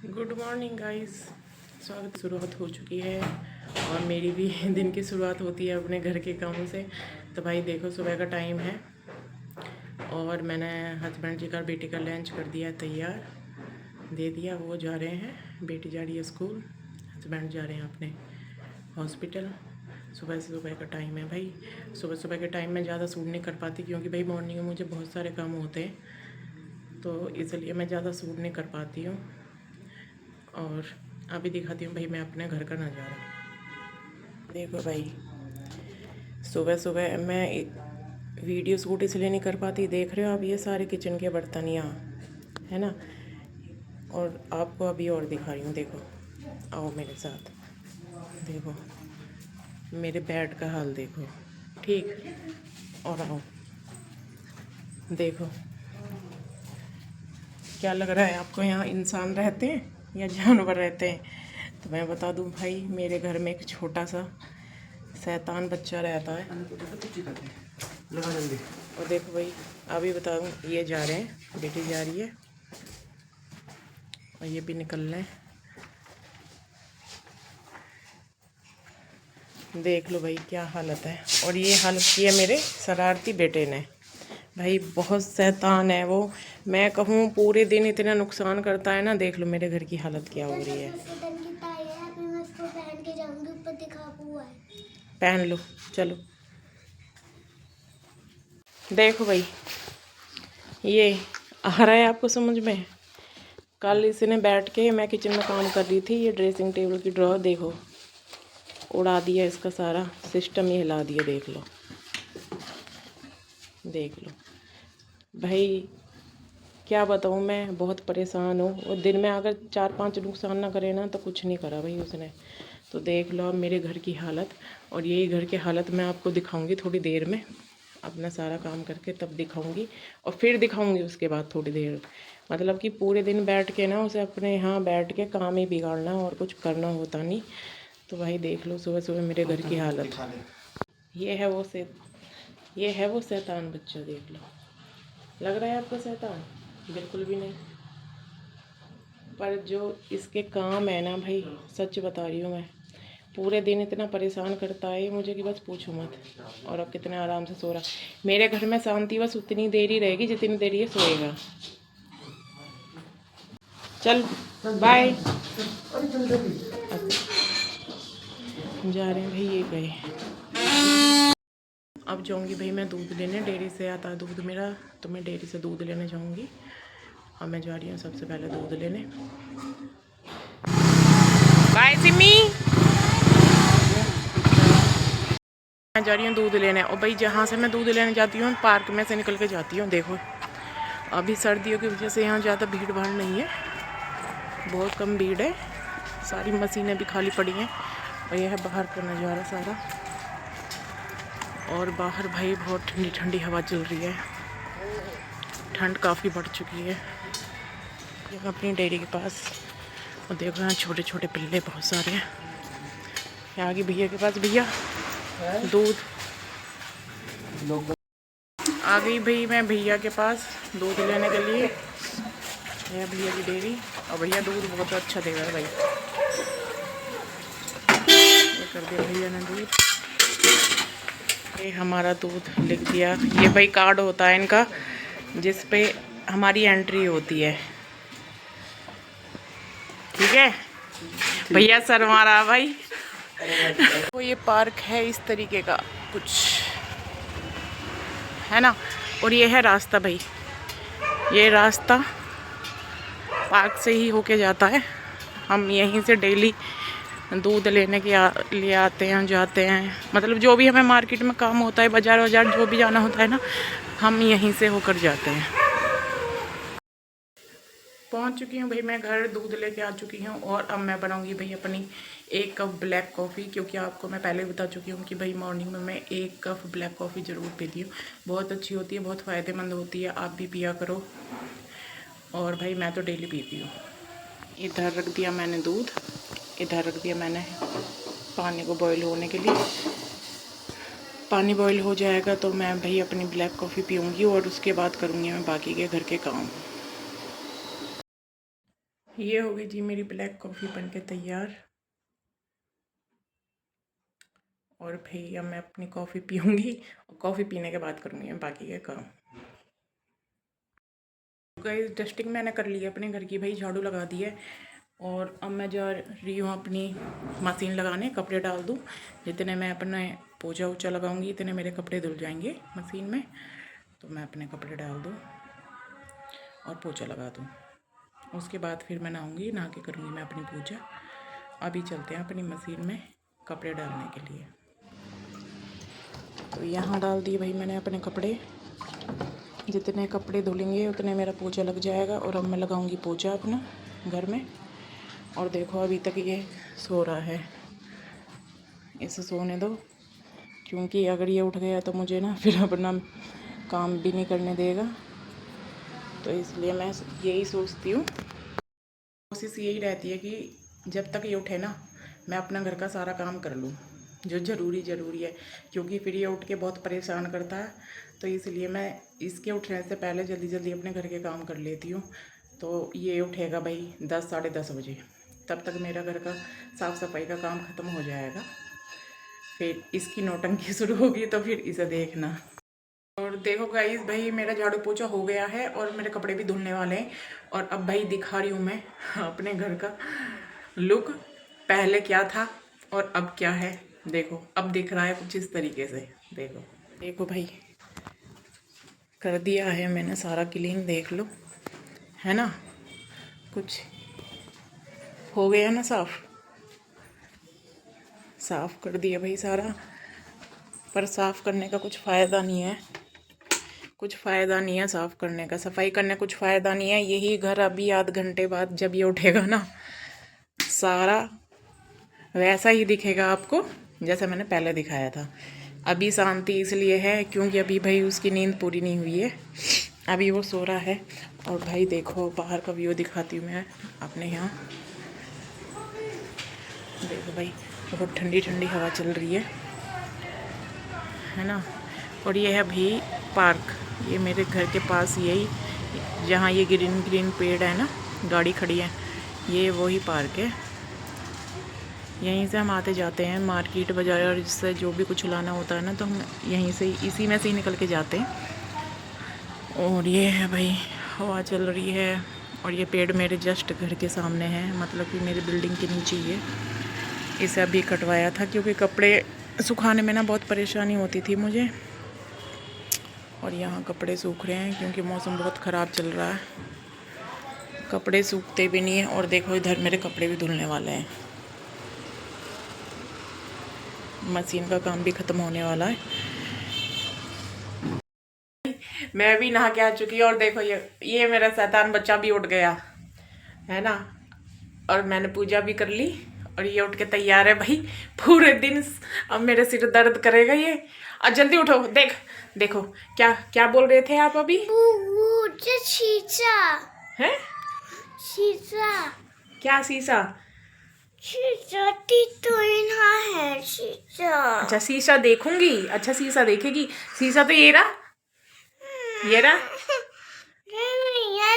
Good morning guys. स्वागत शुरुआत हो चुकी है और मेरी भी दिन की शुरुआत होती है अपने घर के कामों से। तो भाई देखो सुबह का टाइम है और मैंने हस्बैंड जी का बेटी का लंच कर दिया है तैयार, दे दिया। वो जा रहे हैं, बेटी जा रही है स्कूल, हस्बैंड जा रहे हैं अपने हॉस्पिटल। सुबह से सुबह का टाइम है भाई। सुबह सुबह के टाइम में ज़्यादा सूट नहीं कर पाती क्योंकि भाई मॉर्निंग में मुझे बहुत सारे काम होते हैं, तो इसलिए मैं ज़्यादा सूट नहीं कर पाती हूँ। और अभी दिखाती हूँ भाई मैं अपने घर का नज़ारा। देखो भाई सुबह सुबह मैं वीडियो शूट इसलिए नहीं कर पाती, देख रहे हो आप ये सारे किचन के बर्तन यहाँ है ना। और आपको अभी और दिखा रही हूँ, देखो आओ मेरे साथ, देखो मेरे बेड का हाल देखो, ठीक। और आओ देखो क्या लग रहा है आपको, यहाँ इंसान रहते हैं या जानवर रहते हैं। तो मैं बता दूं भाई, मेरे घर में एक छोटा सा शैतान बच्चा रहता है। लगा जल्दी। और देखो भाई अभी बताऊं, ये जा रहे हैं, बेटी जा रही है और ये भी निकल रहे हैं। देख लो भाई क्या हालत है। और ये हालत की है मेरे शरारती बेटे ने। भाई बहुत शैतान है वो, मैं कहूँ पूरे दिन इतना नुकसान करता है ना। देख लो मेरे घर की हालत क्या हो रही है। पहन लो चलो। देखो भाई ये आ रहा है आपको समझ में। कल इसने बैठ के, मैं किचन में काम कर रही थी, ये ड्रेसिंग टेबल की ड्रॉर देखो उड़ा दिया, इसका सारा सिस्टम ही हिला दिया। देख लो देख लो भाई क्या बताऊँ, मैं बहुत परेशान हूँ। और दिन में अगर 4-5 नुकसान ना करे ना तो कुछ नहीं करा भाई उसने। तो देख लो अब मेरे घर की हालत। और यही घर की हालत मैं आपको दिखाऊंगी थोड़ी देर में, अपना सारा काम करके तब दिखाऊंगी। और फिर दिखाऊंगी उसके बाद थोड़ी देर, मतलब कि पूरे दिन बैठ के ना उसे अपने यहाँ बैठ के काम ही बिगाड़ना और कुछ करना होता नहीं। तो भाई देख लो सुबह सुबह मेरे घर की हालत। ये है वो शैतान बच्चा, देख लो। लग रहा है आपको शैतान? बिल्कुल भी नहीं। पर जो इसके काम है ना भाई, सच बता रही हूँ मैं, पूरे दिन इतना परेशान करता है मुझे कि बस पूछो मत। और अब कितने आराम से सो रहा। मेरे घर में शांति बस उतनी देर ही रहेगी जितनी देर ये सोएगा। चल बाय। जा रहे हैं भाई, ये गए। अब जाऊंगी भाई मैं दूध लेने, डेयरी से आता है दूध मेरा, तो मैं डेयरी से दूध लेने जाऊंगी। अब मैं जा रही हूँ सबसे पहले दूध लेने। बाय सिमी। मैं जा रही हूँ दूध लेने। और भाई जहाँ से मैं दूध लेने जाती हूँ पार्क में से निकल के जाती हूँ। देखो अभी सर्दियों की वजह से यहाँ ज़्यादा भीड़ भाड़ नहीं है, बहुत कम भीड़ है, सारी मशीनें भी खाली पड़ी हैं। और यह है बाहर का नज़ारा सारा। और बाहर भाई बहुत ठंडी ठंडी हवा चल रही है, ठंड काफ़ी बढ़ चुकी है। यहाँ अपनी डेयरी के पास, और देखो यहाँ छोटे छोटे पिल्ले बहुत सारे हैं। यहाँ आगे भैया के पास, भैया दूध आ गई भाई। मैं भैया के पास दूध लेने के लिए, यह भैया की डेयरी। और भैया दूध बहुत अच्छा दे रहा है भाई, ये कर दिया भैया ने दूध। ये हमारा दूध लिख दिया। ये भाई कार्ड होता है इनका जिस पे हमारी एंट्री होती है, ठीक है। भैया सर मारा भाई। तो ये पार्क है इस तरीके का कुछ, है ना। और ये है रास्ता भाई, ये रास्ता पार्क से ही होके जाता है। हम यहीं से डेली दूध लेने के लिए आते हैं, जाते हैं, मतलब जो भी हमें मार्केट में काम होता है, बाज़ार वाजार जो भी जाना होता है ना, हम यहीं से होकर जाते हैं। पहुंच चुकी हूँ भाई मैं घर, दूध लेके आ चुकी हूँ। और अब मैं बनाऊंगी भाई अपनी 1 कप ब्लैक कॉफ़ी, क्योंकि आपको मैं पहले बता चुकी हूँ कि भाई मॉर्निंग में मैं 1 कप ब्लैक कॉफ़ी ज़रूर पीती हूँ। बहुत अच्छी होती है, बहुत फ़ायदेमंद होती है, आप भी पिया करो। और भाई मैं तो डेली पीती हूँ। इधर रख दिया मैंने दूध, इधर रख दिया मैंने पानी को बॉईल होने के लिए। पानी बॉईल हो जाएगा तो मैं भाई अपनी ब्लैक कॉफ़ी पीऊँगी और उसके बाद करूँगी मैं बाकी के घर के काम। ये हो गई जी मेरी ब्लैक कॉफ़ी बन के तैयार। और भाई अब मैं अपनी कॉफ़ी पीऊँगी और कॉफ़ी पीने के बाद करूँगी मैं बाकी के काम। गाइस डस्टिंग मैंने कर ली है अपने घर की, भाई झाड़ू लगा दी है। और अब मैं जा रही हूँ अपनी मशीन लगाने, कपड़े डाल दूँ। जितने मैं अपने पोछा वोछा लगाऊंगी इतने मेरे कपड़े धुल जाएंगे मशीन में, तो मैं अपने कपड़े डाल दूँ और पोछा लगा दूँ। उसके बाद फिर मैं नहाऊँगी, नहा के करूँगी मैं अपनी पूजा। अभी चलते हैं अपनी मशीन में कपड़े डालने के लिए। तो यहाँ डाल दिए भाई मैंने अपने कपड़े। जितने कपड़े धुलेंगे उतने मेरा पोछा लग जाएगा। और अब मैं लगाऊंगी पोछा अपना घर में। और देखो अभी तक ये सो रहा है, इसे सोने दो, क्योंकि अगर ये उठ गया तो मुझे ना फिर अपना काम भी नहीं करने देगा। तो इसलिए मैं यही सोचती हूँ, कोशिश यही रहती है कि जब तक ये उठे ना मैं अपना घर का सारा काम कर लूँ जो ज़रूरी है, क्योंकि फिर ये उठ के बहुत परेशान करता है। तो इसलिए मैं इसके उठने से पहले जल्दी जल्दी अपने घर के काम कर लेती हूँ। तो ये उठेगा भाई 10 साढ़े 10 बजे, तब तक मेरा घर का साफ़ सफाई का काम ख़त्म हो जाएगा। फिर इसकी नौटंकी शुरू होगी तो फिर इसे देखना। और देखो गाइस भाई मेरा झाड़ू पोछा हो गया है और मेरे कपड़े भी धुलने वाले हैं। और अब भाई दिखा रही हूँ मैं अपने घर का लुक, पहले क्या था और अब क्या है। देखो अब दिख रहा है कुछ इस तरीके से। देखो देखो भाई कर दिया है मैंने सारा क्लीन, देख लो, है ना, कुछ हो गया ना, साफ कर दिया भाई सारा। पर साफ़ करने का कुछ फ़ायदा नहीं है, कुछ फ़ायदा नहीं है साफ़ करने का, सफाई करने कुछ फ़ायदा नहीं है। यही घर अभी आध घंटे बाद जब ये उठेगा ना सारा वैसा ही दिखेगा आपको जैसे मैंने पहले दिखाया था। अभी शांति इसलिए है क्योंकि अभी भाई उसकी नींद पूरी नहीं हुई है, अभी वो सो रहा है। और भाई देखो बाहर का व्यू दिखाती हूँ मैं अपने यहाँ। देखो भाई बहुत ठंडी ठंडी हवा चल रही है ना। और ये है भाई पार्क, ये मेरे घर के पास यही, जहाँ ये ग्रीन ग्रीन पेड़ है ना, गाड़ी खड़ी है, ये वही पार्क है। यहीं से हम आते जाते हैं मार्केट बाजार से, जो भी कुछ लाना होता है ना तो हम यहीं से इसी में से ही निकल के जाते हैं। और ये है भाई हवा चल रही है। और ये पेड़ मेरे जस्ट घर के सामने है, मतलब कि मेरी बिल्डिंग के नीचे ही है। इसे अभी कटवाया था क्योंकि कपड़े सुखाने में ना बहुत परेशानी होती थी मुझे। और यहाँ कपड़े सूख रहे हैं क्योंकि मौसम बहुत ख़राब चल रहा है, कपड़े सूखते भी नहीं हैं। और देखो इधर मेरे कपड़े भी धुलने वाले हैं, मशीन का काम भी ख़त्म होने वाला है। मैं भी नहा के आ चुकी हूँ। और देखो ये मेरा शैतान बच्चा भी उठ गया है ना। और मैंने पूजा भी कर ली और ये उठ के तैयार है भाई पूरे दिन। अब मेरे सिर दर्द करेगा ये। और जल्दी उठो, देखो क्या क्या बोल रहे थे आप अभी? शीशा है, शीशा क्या शीशा? शीशा तो यहाँ है शीशा। अच्छा शीशा देखूंगी, अच्छा शीशा देखेगी। शीशा तो ये रहा, ये रहा।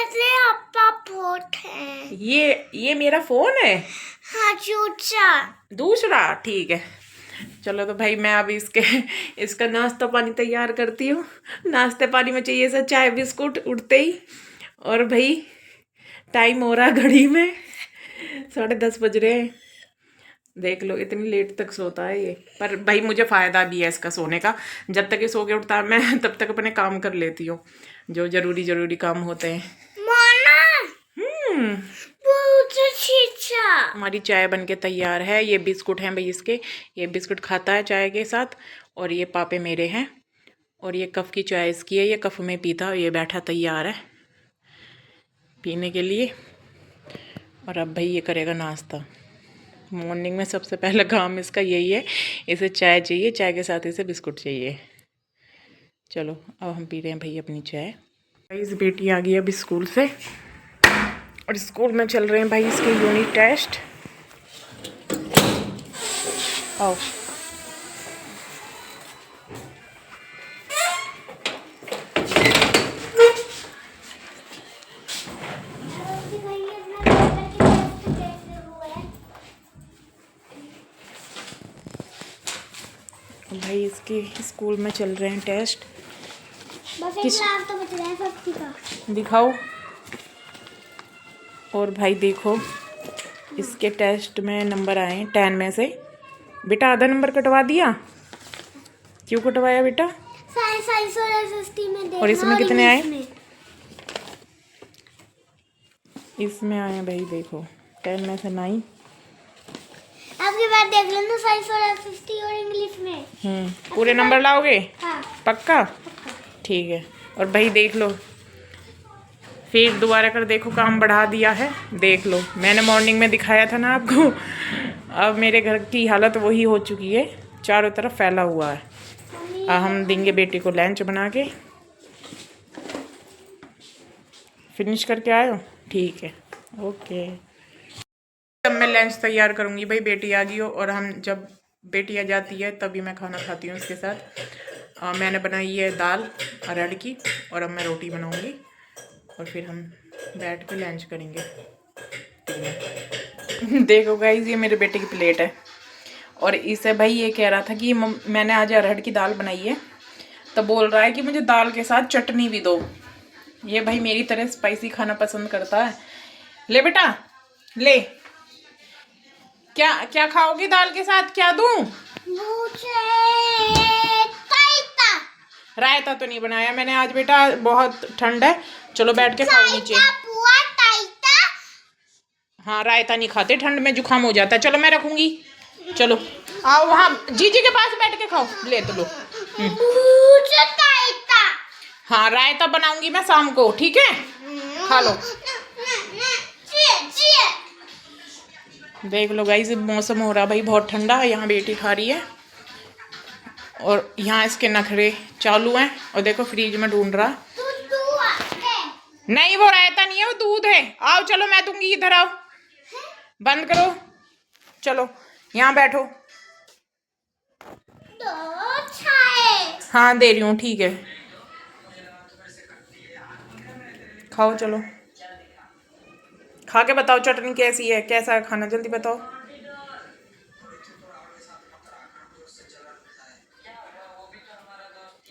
ये आपका फोन है। ये मेरा फोन है। हाँ दूसरा ठीक है। चलो तो भाई मैं अभी इसका नाश्ता पानी तैयार करती हूँ। नाश्ते पानी में चाहिए सर चाय बिस्कुट उठते ही। और भाई टाइम हो रहा घड़ी में 10:30 बज रहे हैं। देख लो इतनी लेट तक सोता है ये। पर भाई मुझे फ़ायदा भी है इसका सोने का, जब तक ये सो के उठता है मैं तब तक अपने काम कर लेती हूँ जो ज़रूरी काम होते हैं। हमारी चाय बन के तैयार है। ये बिस्कुट हैं भाई इसके, ये बिस्कुट खाता है चाय के साथ। और ये पापे मेरे हैं। और ये कफ़ की चाय इसकी है, ये कफ़ में पीता। ये बैठा तैयार है पीने के लिए। और अब भाई ये करेगा नाश्ता। मॉर्निंग में सबसे पहला काम इसका यही है, इसे चाय चाहिए, चाय के साथ इसे बिस्कुट चाहिए। चलो अब हम पी रहे हैं भाई अपनी चाय। भाई इस बेटी आ गई अभी स्कूल से और स्कूल में चल रहे हैं भाई इसके यूनिट टेस्ट। आओ भाई इसके स्कूल में चल रहे हैं टेस्ट। बस एक लाख तो बच रहा है 50 का। दिखाओ। और भाई देखो इसके टेस्ट में नंबर आए 10 में से। बेटा आधा नंबर कटवा दिया। क्यों कटवाया बेटा? साइंस और एसएसटी में देखना। और इसमें कितने आए? में। इसमें आए भाई देखो 10 में से 9। आपके बाद देख लेना साइंस और एसएसटी और इंग्लिश में। पूरे नंबर लाओगे? हाँ। पक्का? ठीक है। और भाई देख लो, फिर दोबारा कर देखो, काम बढ़ा दिया है। देख लो, मैंने मॉर्निंग में दिखाया था ना आपको। अब मेरे घर की हालत वही हो चुकी है, चारों तरफ फैला हुआ है। अब हम देंगे बेटी को लंच बना के। फिनिश करके आए हो? ठीक है, ओके। तब मैं लंच तैयार करूँगी भाई, बेटी आ गई हो। और हम जब बेटी आ जाती है तभी मैं खाना खाती हूँ उसके साथ। मैंने बनाई है दाल अरहर की, और अब मैं रोटी बनाऊँगी और फिर हम बैठ के लंच करेंगे। देखो गाइस, ये मेरे बेटे की प्लेट है। और इसे भाई ये कह रहा था कि मैंने आज अरहर की दाल बनाई है, तो बोल रहा है कि मुझे दाल के साथ चटनी भी दो। ये भाई मेरी तरह स्पाइसी खाना पसंद करता है। ले बेटा ले, क्या क्या खाओगी दाल के साथ? क्या दूं? मुझे रायता। रायता तो नहीं बनाया मैंने आज बेटा, बहुत ठंड है। चलो बैठ के खाओ नीचे। हाँ, रायता नहीं खाते, ठंड में जुकाम हो जाता है। चलो मैं रखूंगी, चलो आओ वहाँ जीजी के पास बैठ के खाओ। ले तो लो। मुझे रायता। हाँ, रायता बनाऊंगी मैं शाम को, ठीक है? खा लो। देख लो गाइस, मौसम हो रहा भाई बहुत ठंडा है। यहाँ बेटी खा रही है और यहाँ इसके नखरे चालू हैं। और देखो फ्रिज में ढूंढ रहा। नहीं, वो रायता नहीं है, वो दूध है। आओ चलो मैं दूंगी, इधर आओ। बंद करो, चलो यहाँ बैठो। हाँ दे रही हूँ, ठीक है, खाओ। चलो खा के बताओ चटनी कैसी है, कैसा है खाना, जल्दी बताओ।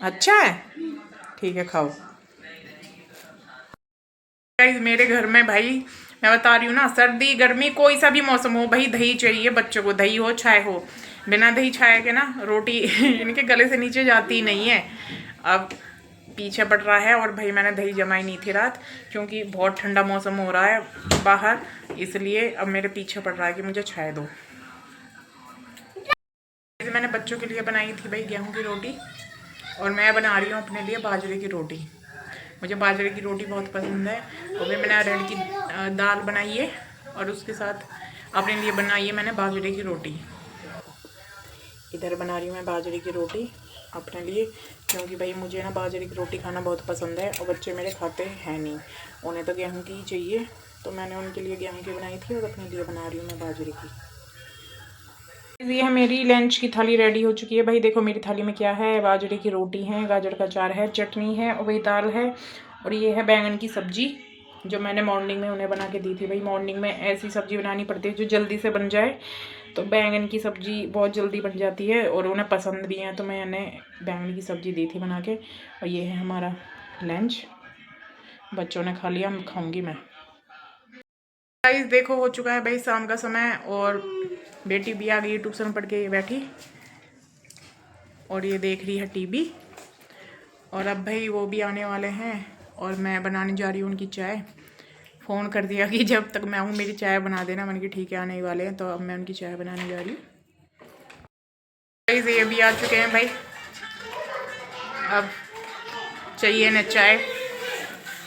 अच्छा है, ठीक है, खाओ। गाइस मेरे घर में भाई मैं बता रही हूँ ना, सर्दी गर्मी कोई सा भी मौसम हो भाई, दही चाहिए बच्चों को। दही हो चाय हो, बिना दही चाय के ना रोटी इनके गले से नीचे जाती ही नहीं है। अब पीछे पड़ रहा है। और भाई मैंने दही जमाई नहीं थी रात, क्योंकि बहुत ठंडा मौसम हो रहा है बाहर, इसलिए अब मेरे पीछे पड़ रहा है कि मुझे चाय दो। मैंने बच्चों के लिए बनाई थी भाई गेहूं की रोटी, और मैं बना रही हूँ अपने लिए बाजरे की रोटी। मुझे बाजरे की रोटी बहुत पसंद है। और फिर मैंने अरहर की दाल बनाई है, और उसके साथ अपने लिए बनाई है मैंने बाजरे की रोटी। इधर बना रही हूँ मैं बाजरे की रोटी अपने लिए, क्योंकि भाई मुझे ना बाजरे की रोटी खाना बहुत पसंद है। और बच्चे मेरे खाते हैं नहीं, उन्हें तो गेहूं की ही चाहिए। तो मैंने उनके लिए गेहूं की बनाई थी, और अपने लिए बना रही हूँ मैं बाजरे की। ये है मेरी लंच की थाली रेडी हो चुकी है भाई। देखो मेरी थाली में क्या है, बाजरे की रोटी है, गाजर का अचार है, चटनी है, और वही दाल है। और ये है बैंगन की सब्जी, जो मैंने मॉर्निंग में उन्हें बना के दी थी भाई। मॉर्निंग में ऐसी सब्जी बनानी पड़ती है जो जल्दी से बन जाए। तो बैंगन की सब्जी बहुत जल्दी बन जाती है, और उन्हें पसंद भी है, तो मैंने बैंगन की सब्जी दी थी बना के। और ये है हमारा लंच, बच्चों ने खा लिया, खाऊंगी मैं। गाइस देखो हो चुका है भाई शाम का समय, और बेटी भी आ गई ट्यूशन पढ़ के बैठी, और ये देख रही है टीवी। और अब भाई वो भी आने वाले हैं, और मैं बनाने जा रही हूँ उनकी चाय। फ़ोन कर दिया कि जब तक मैं आऊँ मेरी चाय बना देना। मैंने कहा ठीक है, आने ही वाले हैं, तो अब मैं उनकी चाय बनाने जा रही हूँ। गाइस ये भी आ चुके हैं भाई, अब चाहिए ना चाय।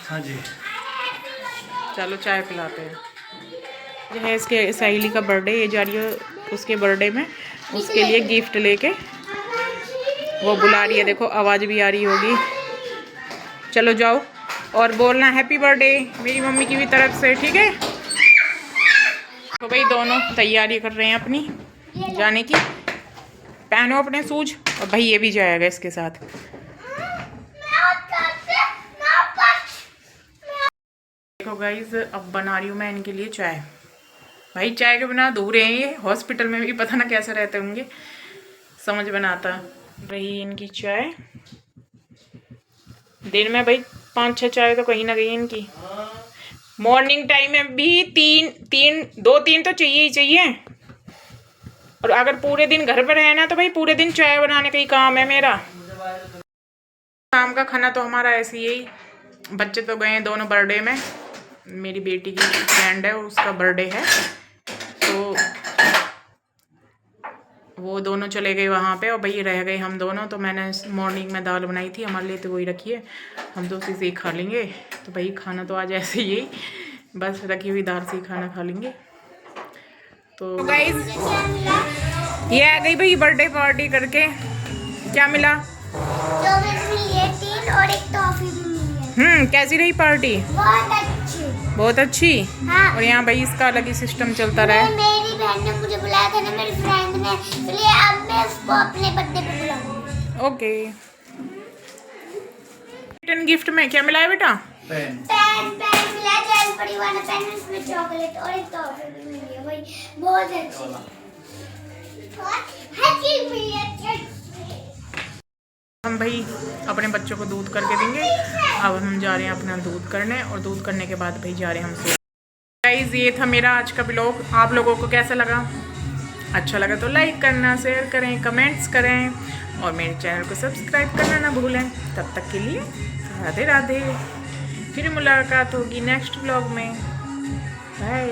हाँ जी, चलो चाय पिलाते हैं। जो है इसके सहेली का बर्थडे, ये जा रही है उसके बर्थडे में, उसके लिए गिफ्ट लेके। वो बुला रही है, देखो आवाज़ भी आ रही होगी। चलो जाओ और बोलना हैप्पी बर्थडे मेरी मम्मी की भी तरफ से, ठीक है? तो भाई दोनों तैयारी कर रहे हैं अपनी जाने की। पहनो अपने शूज, और भाई ये भी जाएगा इसके साथ। देखो गाइज अब बना रही हूँ मैं इनके लिए चाय। भाई चाय के बिना अधूरे हैं ये, हॉस्पिटल में भी पता ना कैसे रहते होंगे, समझ बनाता। रही इनकी चाय। दिन में भाई 5-6 चाय तो कहीं ना कहीं इनकी। मॉर्निंग टाइम में भी 2-3 तो चाहिए ही चाहिए। और अगर पूरे दिन घर पर रहना तो भाई पूरे दिन चाय बनाने का ही काम है मेरा। शाम का खाना तो हमारा ऐसे ही। बच्चे तो गए हैं दोनों बर्थडे में। मेरी बेटी की फ्रेंड है, उसका बर्थडे है, तो वो दोनों चले गए वहाँ पे और भाई रह गए हम दोनों। तो मैंने मॉर्निंग में दाल बनाई थी हमारे लिए, तो वही रखी है, हम तो उसी से ही खा लेंगे। तो भाई खाना तो आज ऐसे ही, बस रखी हुई दाल से ही खाना खा लेंगे। तो गाइस ये आ गई भाई बर्थडे पार्टी करके। क्या मिला? चॉकलेट मिली है 3 और एक टॉफी भी मिली है। कैसी रही पार्टी? बहुत अच्छी। बहुत अच्छी। हाँ। और यहाँ भाई इसका अलग ही सिस्टम चलता रहा है। मेरी बहन ने मुझे बुलाया था ना, मेरी फ्रेंड ने, इसलिए अब मैं उसको अपने बर्थडे पे बुलाऊंगी। ओके। रिटर्न गिफ्ट में क्या मिला है बेटा? पेन पेन मिला है, जेल पड़ी हुआ ना पेन, इसमें चॉकलेट और एक टॉफी भी मिली है भाई, बहुत अच्छी। हर चीज मिली है। हम भाई अपने बच्चों को दूध करके देंगे। अब हम जा रहे हैं अपना दूध करने, और दूध करने के बाद भाई जा रहे हैं हम सो। गाइस ये था मेरा आज का ब्लॉग। आप लोगों को कैसा लगा? अच्छा लगा तो लाइक करना, शेयर करें, कमेंट्स करें और मेरे चैनल को सब्सक्राइब करना ना भूलें। तब तक के लिए राधे राधे। फिर मुलाकात होगी नेक्स्ट ब्लॉग में। बाय।